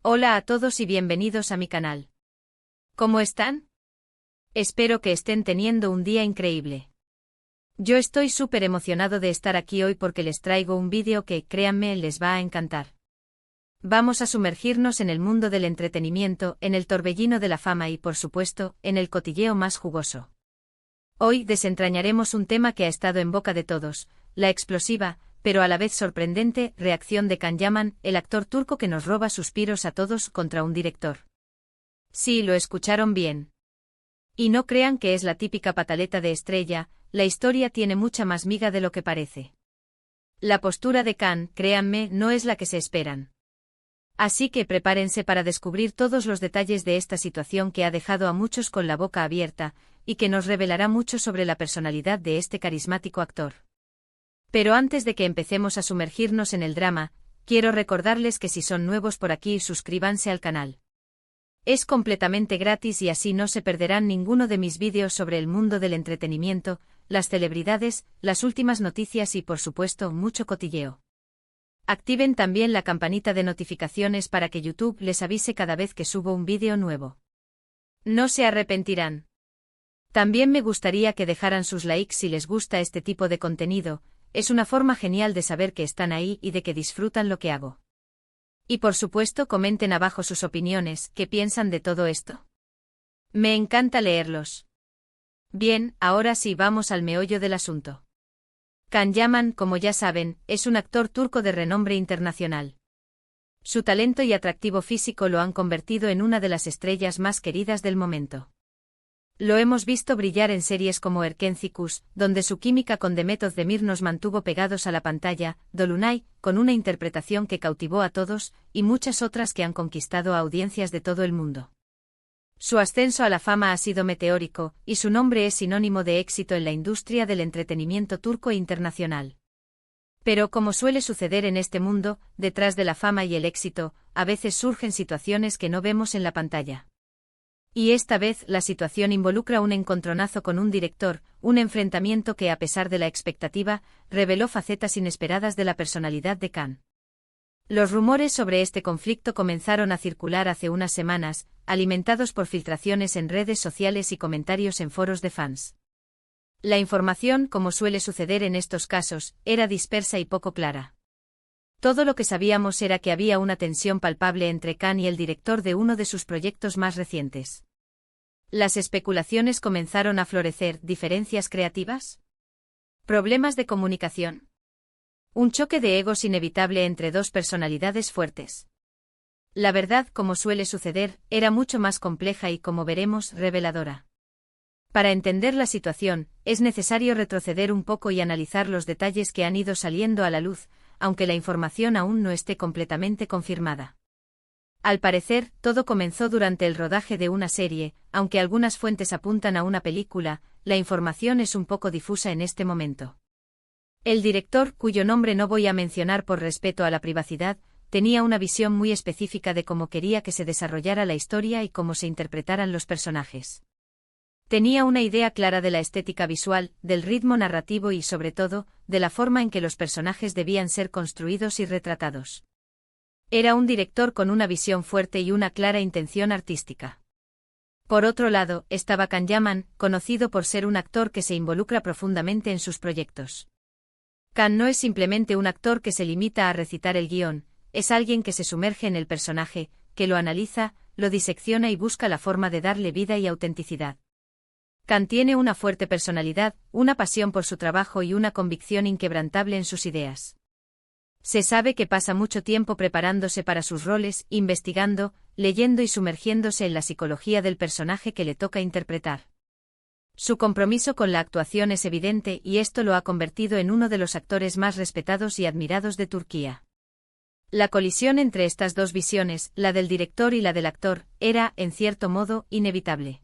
Hola a todos y bienvenidos a mi canal. ¿Cómo están? Espero que estén teniendo un día increíble. Yo estoy súper emocionado de estar aquí hoy porque les traigo un vídeo que, créanme, les va a encantar. Vamos a sumergirnos en el mundo del entretenimiento, en el torbellino de la fama y, por supuesto, en el cotilleo más jugoso. Hoy desentrañaremos un tema que ha estado en boca de todos, la explosiva, pero a la vez sorprendente, reacción de Can Yaman, el actor turco que nos roba suspiros a todos contra un director. Sí, lo escucharon bien. Y no crean que es la típica pataleta de estrella, la historia tiene mucha más miga de lo que parece. La postura de Can, créanme, no es la que se esperan. Así que prepárense para descubrir todos los detalles de esta situación que ha dejado a muchos con la boca abierta, y que nos revelará mucho sobre la personalidad de este carismático actor. Pero antes de que empecemos a sumergirnos en el drama, quiero recordarles que si son nuevos por aquí, suscríbanse al canal. Es completamente gratis y así no se perderán ninguno de mis vídeos sobre el mundo del entretenimiento, las celebridades, las últimas noticias y por supuesto mucho cotilleo. Activen también la campanita de notificaciones para que YouTube les avise cada vez que subo un vídeo nuevo. No se arrepentirán. También me gustaría que dejaran sus likes si les gusta este tipo de contenido, es una forma genial de saber que están ahí y de que disfrutan lo que hago. Y por supuesto comenten abajo sus opiniones, ¿qué piensan de todo esto? Me encanta leerlos. Bien, ahora sí vamos al meollo del asunto. Can Yaman, como ya saben, es un actor turco de renombre internacional. Su talento y atractivo físico lo han convertido en una de las estrellas más queridas del momento. Lo hemos visto brillar en series como Erkencikus, donde su química con Demet Özdemir nos mantuvo pegados a la pantalla, Dolunay, con una interpretación que cautivó a todos, y muchas otras que han conquistado a audiencias de todo el mundo. Su ascenso a la fama ha sido meteórico, y su nombre es sinónimo de éxito en la industria del entretenimiento turco e internacional. Pero como suele suceder en este mundo, detrás de la fama y el éxito, a veces surgen situaciones que no vemos en la pantalla. Y esta vez la situación involucra un encontronazo con un director, un enfrentamiento que a pesar de la expectativa, reveló facetas inesperadas de la personalidad de Can. Los rumores sobre este conflicto comenzaron a circular hace unas semanas, alimentados por filtraciones en redes sociales y comentarios en foros de fans. La información, como suele suceder en estos casos, era dispersa y poco clara. Todo lo que sabíamos era que había una tensión palpable entre Can y el director de uno de sus proyectos más recientes. Las especulaciones comenzaron a florecer, ¿diferencias creativas? ¿Problemas de comunicación? ¿Un choque de egos inevitable entre dos personalidades fuertes? La verdad, como suele suceder, era mucho más compleja y, como veremos, reveladora. Para entender la situación, es necesario retroceder un poco y analizar los detalles que han ido saliendo a la luz, aunque la información aún no esté completamente confirmada. Al parecer, todo comenzó durante el rodaje de una serie, aunque algunas fuentes apuntan a una película, la información es un poco difusa en este momento. El director, cuyo nombre no voy a mencionar por respeto a la privacidad, tenía una visión muy específica de cómo quería que se desarrollara la historia y cómo se interpretaran los personajes. Tenía una idea clara de la estética visual, del ritmo narrativo y, sobre todo, de la forma en que los personajes debían ser construidos y retratados. Era un director con una visión fuerte y una clara intención artística. Por otro lado, estaba Can Yaman, conocido por ser un actor que se involucra profundamente en sus proyectos. Can no es simplemente un actor que se limita a recitar el guión, es alguien que se sumerge en el personaje, que lo analiza, lo disecciona y busca la forma de darle vida y autenticidad. Can tiene una fuerte personalidad, una pasión por su trabajo y una convicción inquebrantable en sus ideas. Se sabe que pasa mucho tiempo preparándose para sus roles, investigando, leyendo y sumergiéndose en la psicología del personaje que le toca interpretar. Su compromiso con la actuación es evidente y esto lo ha convertido en uno de los actores más respetados y admirados de Turquía. La colisión entre estas dos visiones, la del director y la del actor, era, en cierto modo, inevitable.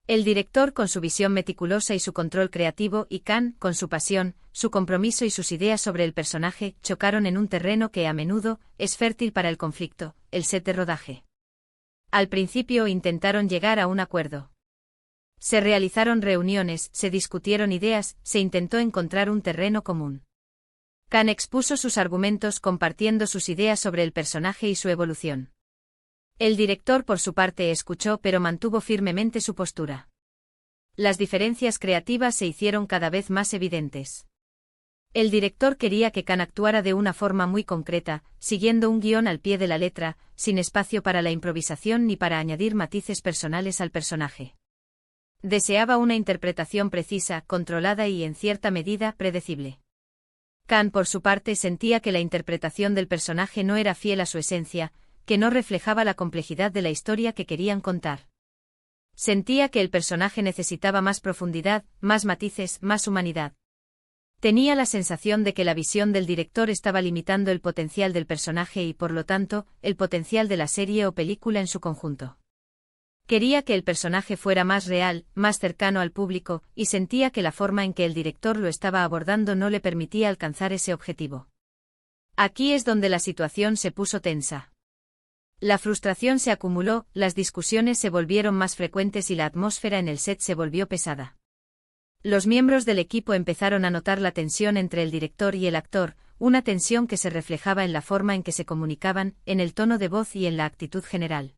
El director con su visión meticulosa y su control creativo y Can, con su pasión, su compromiso y sus ideas sobre el personaje, chocaron en un terreno que a menudo es fértil para el conflicto, el set de rodaje. Al principio intentaron llegar a un acuerdo. Se realizaron reuniones, se discutieron ideas, se intentó encontrar un terreno común. Can expuso sus argumentos compartiendo sus ideas sobre el personaje y su evolución. El director por su parte escuchó pero mantuvo firmemente su postura. Las diferencias creativas se hicieron cada vez más evidentes. El director quería que Khan actuara de una forma muy concreta, siguiendo un guión al pie de la letra, sin espacio para la improvisación ni para añadir matices personales al personaje. Deseaba una interpretación precisa, controlada y, en cierta medida, predecible. Khan, por su parte, sentía que la interpretación del personaje no era fiel a su esencia, que no reflejaba la complejidad de la historia que querían contar. Sentía que el personaje necesitaba más profundidad, más matices, más humanidad. Tenía la sensación de que la visión del director estaba limitando el potencial del personaje y, por lo tanto, el potencial de la serie o película en su conjunto. Quería que el personaje fuera más real, más cercano al público, y sentía que la forma en que el director lo estaba abordando no le permitía alcanzar ese objetivo. Aquí es donde la situación se puso tensa. La frustración se acumuló, las discusiones se volvieron más frecuentes y la atmósfera en el set se volvió pesada. Los miembros del equipo empezaron a notar la tensión entre el director y el actor, una tensión que se reflejaba en la forma en que se comunicaban, en el tono de voz y en la actitud general.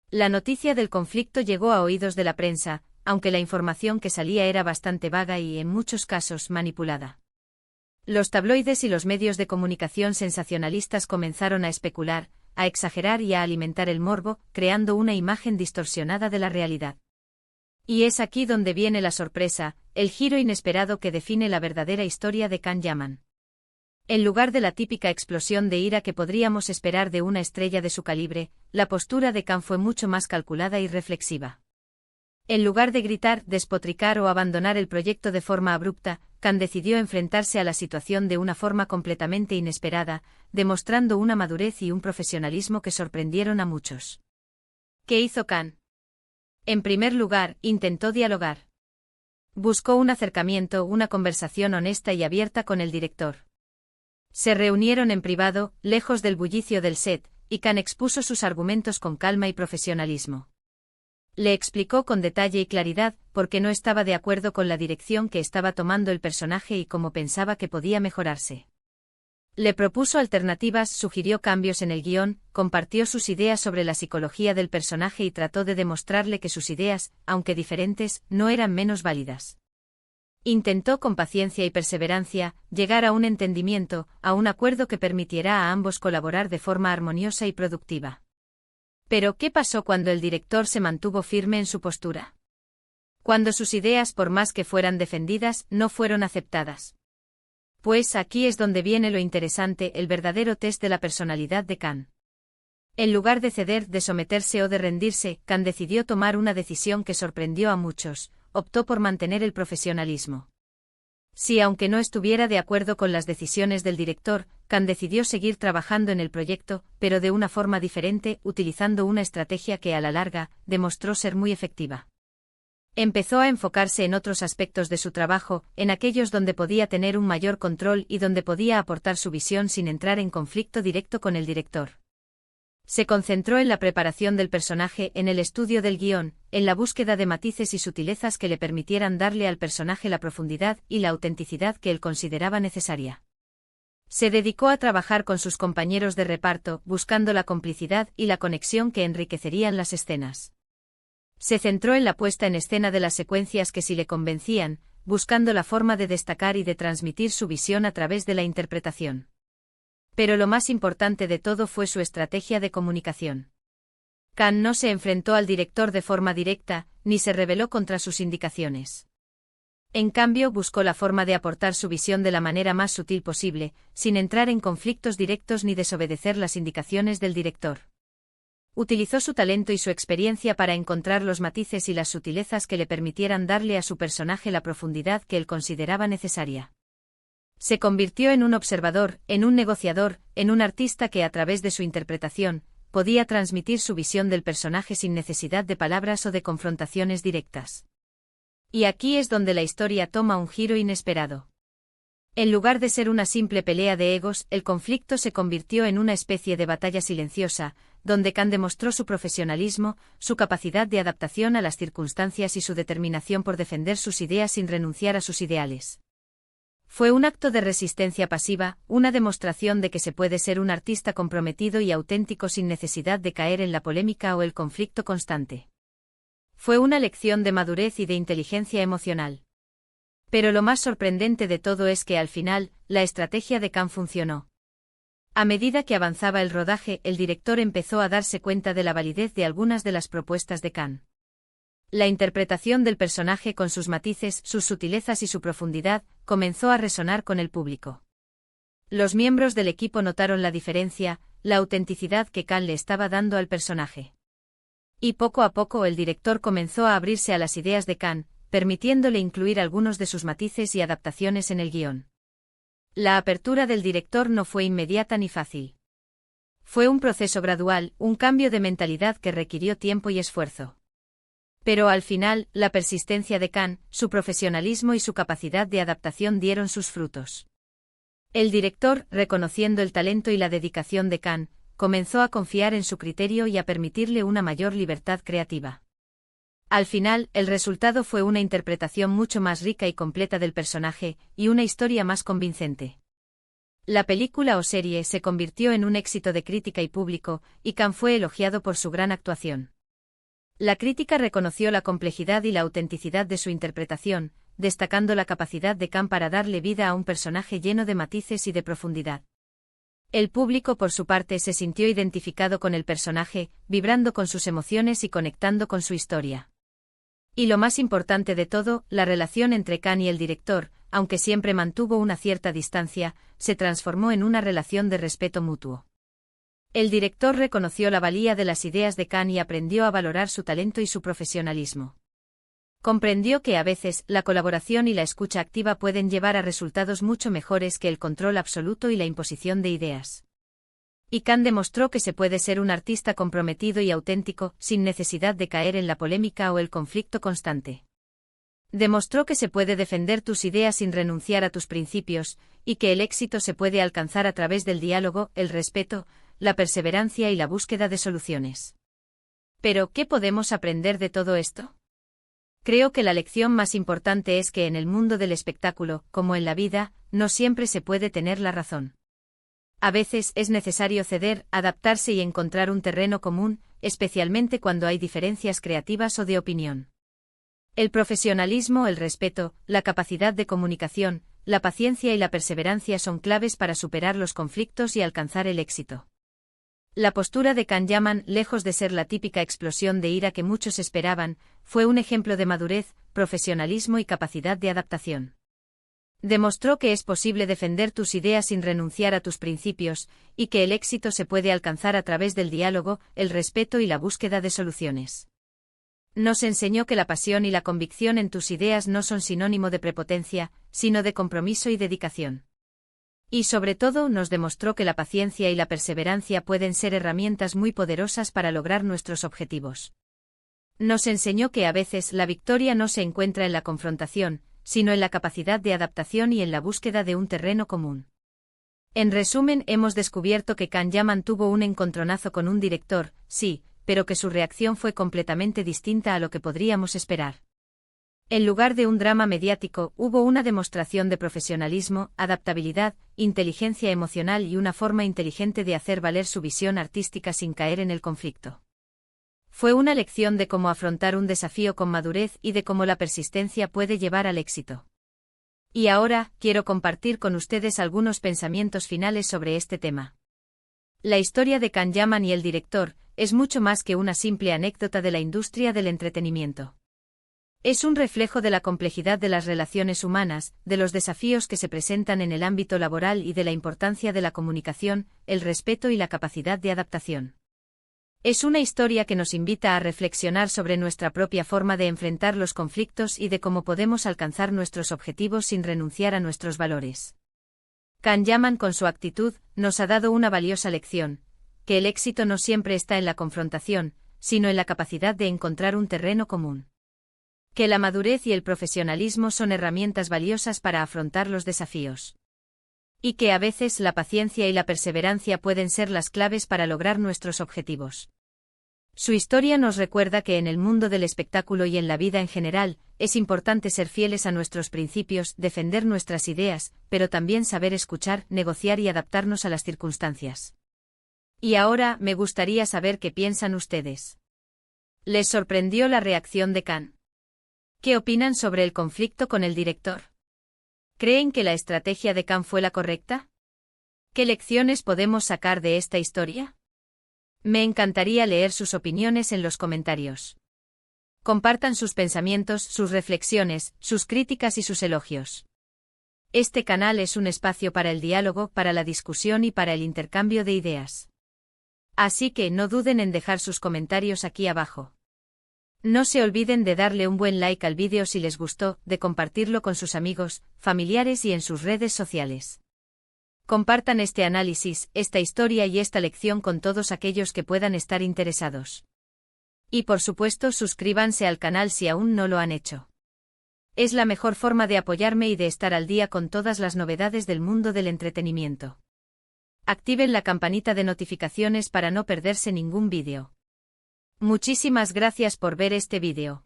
La noticia del conflicto llegó a oídos de la prensa, aunque la información que salía era bastante vaga y, en muchos casos, manipulada. Los tabloides y los medios de comunicación sensacionalistas comenzaron a especular, a exagerar y a alimentar el morbo, creando una imagen distorsionada de la realidad. Y es aquí donde viene la sorpresa, el giro inesperado que define la verdadera historia de Khan Yaman. En lugar de la típica explosión de ira que podríamos esperar de una estrella de su calibre, la postura de Khan fue mucho más calculada y reflexiva. En lugar de gritar, despotricar o abandonar el proyecto de forma abrupta, Khan decidió enfrentarse a la situación de una forma completamente inesperada, demostrando una madurez y un profesionalismo que sorprendieron a muchos. ¿Qué hizo Khan? En primer lugar, intentó dialogar. Buscó un acercamiento, una conversación honesta y abierta con el director. Se reunieron en privado, lejos del bullicio del set, y Khan expuso sus argumentos con calma y profesionalismo. Le explicó con detalle y claridad por qué no estaba de acuerdo con la dirección que estaba tomando el personaje y cómo pensaba que podía mejorarse. Le propuso alternativas, sugirió cambios en el guión, compartió sus ideas sobre la psicología del personaje y trató de demostrarle que sus ideas, aunque diferentes, no eran menos válidas. Intentó con paciencia y perseverancia llegar a un entendimiento, a un acuerdo que permitiera a ambos colaborar de forma armoniosa y productiva. Pero, ¿qué pasó cuando el director se mantuvo firme en su postura? Cuando sus ideas, por más que fueran defendidas, no fueron aceptadas. Pues aquí es donde viene lo interesante, el verdadero test de la personalidad de Khan. En lugar de ceder, de someterse o de rendirse, Khan decidió tomar una decisión que sorprendió a muchos. Optó por mantener el profesionalismo. Sí, aunque no estuviera de acuerdo con las decisiones del director, Khan decidió seguir trabajando en el proyecto, pero de una forma diferente, utilizando una estrategia que a la larga demostró ser muy efectiva. Empezó a enfocarse en otros aspectos de su trabajo, en aquellos donde podía tener un mayor control y donde podía aportar su visión sin entrar en conflicto directo con el director. Se concentró en la preparación del personaje, en el estudio del guión, en la búsqueda de matices y sutilezas que le permitieran darle al personaje la profundidad y la autenticidad que él consideraba necesaria. Se dedicó a trabajar con sus compañeros de reparto, buscando la complicidad y la conexión que enriquecerían las escenas. Se centró en la puesta en escena de las secuencias que sí le convencían, buscando la forma de destacar y de transmitir su visión a través de la interpretación. Pero lo más importante de todo fue su estrategia de comunicación. Khan no se enfrentó al director de forma directa, ni se rebeló contra sus indicaciones. En cambio, buscó la forma de aportar su visión de la manera más sutil posible, sin entrar en conflictos directos ni desobedecer las indicaciones del director. Utilizó su talento y su experiencia para encontrar los matices y las sutilezas que le permitieran darle a su personaje la profundidad que él consideraba necesaria. Se convirtió en un observador, en un negociador, en un artista que a través de su interpretación, podía transmitir su visión del personaje sin necesidad de palabras o de confrontaciones directas. Y aquí es donde la historia toma un giro inesperado. En lugar de ser una simple pelea de egos, el conflicto se convirtió en una especie de batalla silenciosa, donde Khan demostró su profesionalismo, su capacidad de adaptación a las circunstancias y su determinación por defender sus ideas sin renunciar a sus ideales. Fue un acto de resistencia pasiva, una demostración de que se puede ser un artista comprometido y auténtico sin necesidad de caer en la polémica o el conflicto constante. Fue una lección de madurez y de inteligencia emocional. Pero lo más sorprendente de todo es que al final, la estrategia de Khan funcionó. A medida que avanzaba el rodaje, el director empezó a darse cuenta de la validez de algunas de las propuestas de Khan. La interpretación del personaje con sus matices, sus sutilezas y su profundidad, comenzó a resonar con el público. Los miembros del equipo notaron la diferencia, la autenticidad que Khan le estaba dando al personaje. Y poco a poco el director comenzó a abrirse a las ideas de Khan, permitiéndole incluir algunos de sus matices y adaptaciones en el guión. La apertura del director no fue inmediata ni fácil. Fue un proceso gradual, un cambio de mentalidad que requirió tiempo y esfuerzo. Pero al final, la persistencia de Khan, su profesionalismo y su capacidad de adaptación dieron sus frutos. El director, reconociendo el talento y la dedicación de Khan, comenzó a confiar en su criterio y a permitirle una mayor libertad creativa. Al final, el resultado fue una interpretación mucho más rica y completa del personaje, y una historia más convincente. La película o serie se convirtió en un éxito de crítica y público, y Khan fue elogiado por su gran actuación. La crítica reconoció la complejidad y la autenticidad de su interpretación, destacando la capacidad de Khan para darle vida a un personaje lleno de matices y de profundidad. El público, por su parte, se sintió identificado con el personaje, vibrando con sus emociones y conectando con su historia. Y lo más importante de todo, la relación entre Khan y el director, aunque siempre mantuvo una cierta distancia, se transformó en una relación de respeto mutuo. El director reconoció la valía de las ideas de Khan y aprendió a valorar su talento y su profesionalismo. Comprendió que a veces la colaboración y la escucha activa pueden llevar a resultados mucho mejores que el control absoluto y la imposición de ideas. Y Khan demostró que se puede ser un artista comprometido y auténtico, sin necesidad de caer en la polémica o el conflicto constante. Demostró que se puede defender tus ideas sin renunciar a tus principios, y que el éxito se puede alcanzar a través del diálogo, el respeto, la perseverancia y la búsqueda de soluciones. Pero, ¿qué podemos aprender de todo esto? Creo que la lección más importante es que en el mundo del espectáculo, como en la vida, no siempre se puede tener la razón. A veces es necesario ceder, adaptarse y encontrar un terreno común, especialmente cuando hay diferencias creativas o de opinión. El profesionalismo, el respeto, la capacidad de comunicación, la paciencia y la perseverancia son claves para superar los conflictos y alcanzar el éxito. La postura de Khan Yaman, lejos de ser la típica explosión de ira que muchos esperaban, fue un ejemplo de madurez, profesionalismo y capacidad de adaptación. Demostró que es posible defender tus ideas sin renunciar a tus principios, y que el éxito se puede alcanzar a través del diálogo, el respeto y la búsqueda de soluciones. Nos enseñó que la pasión y la convicción en tus ideas no son sinónimo de prepotencia, sino de compromiso y dedicación. Y sobre todo nos demostró que la paciencia y la perseverancia pueden ser herramientas muy poderosas para lograr nuestros objetivos. Nos enseñó que a veces la victoria no se encuentra en la confrontación, sino en la capacidad de adaptación y en la búsqueda de un terreno común. En resumen, hemos descubierto que Khan Yaman tuvo un encontronazo con un director, sí, pero que su reacción fue completamente distinta a lo que podríamos esperar. En lugar de un drama mediático, hubo una demostración de profesionalismo, adaptabilidad, inteligencia emocional y una forma inteligente de hacer valer su visión artística sin caer en el conflicto. Fue una lección de cómo afrontar un desafío con madurez y de cómo la persistencia puede llevar al éxito. Y ahora, quiero compartir con ustedes algunos pensamientos finales sobre este tema. La historia de Khan Yaman y el director es mucho más que una simple anécdota de la industria del entretenimiento. Es un reflejo de la complejidad de las relaciones humanas, de los desafíos que se presentan en el ámbito laboral y de la importancia de la comunicación, el respeto y la capacidad de adaptación. Es una historia que nos invita a reflexionar sobre nuestra propia forma de enfrentar los conflictos y de cómo podemos alcanzar nuestros objetivos sin renunciar a nuestros valores. Khan Yaman, con su actitud, nos ha dado una valiosa lección, que el éxito no siempre está en la confrontación, sino en la capacidad de encontrar un terreno común. Que la madurez y el profesionalismo son herramientas valiosas para afrontar los desafíos. Y que a veces la paciencia y la perseverancia pueden ser las claves para lograr nuestros objetivos. Su historia nos recuerda que en el mundo del espectáculo y en la vida en general, es importante ser fieles a nuestros principios, defender nuestras ideas, pero también saber escuchar, negociar y adaptarnos a las circunstancias. Y ahora, me gustaría saber qué piensan ustedes. ¿Les sorprendió la reacción de Khan? ¿Qué opinan sobre el conflicto con el director? ¿Creen que la estrategia de Khan fue la correcta? ¿Qué lecciones podemos sacar de esta historia? Me encantaría leer sus opiniones en los comentarios. Compartan sus pensamientos, sus reflexiones, sus críticas y sus elogios. Este canal es un espacio para el diálogo, para la discusión y para el intercambio de ideas. Así que no duden en dejar sus comentarios aquí abajo. No se olviden de darle un buen like al vídeo si les gustó, de compartirlo con sus amigos, familiares y en sus redes sociales. Compartan este análisis, esta historia y esta lección con todos aquellos que puedan estar interesados. Y por supuesto suscríbanse al canal si aún no lo han hecho. Es la mejor forma de apoyarme y de estar al día con todas las novedades del mundo del entretenimiento. Activen la campanita de notificaciones para no perderse ningún vídeo. Muchísimas gracias por ver este vídeo.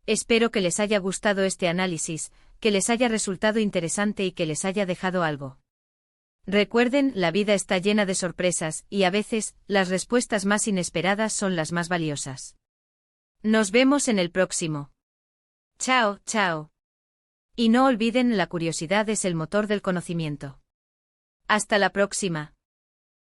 Espero que les haya gustado este análisis, que les haya resultado interesante y que les haya dejado algo. Recuerden, la vida está llena de sorpresas, y a veces, las respuestas más inesperadas son las más valiosas. Nos vemos en el próximo. Chao, chao. Y no olviden, la curiosidad es el motor del conocimiento. Hasta la próxima.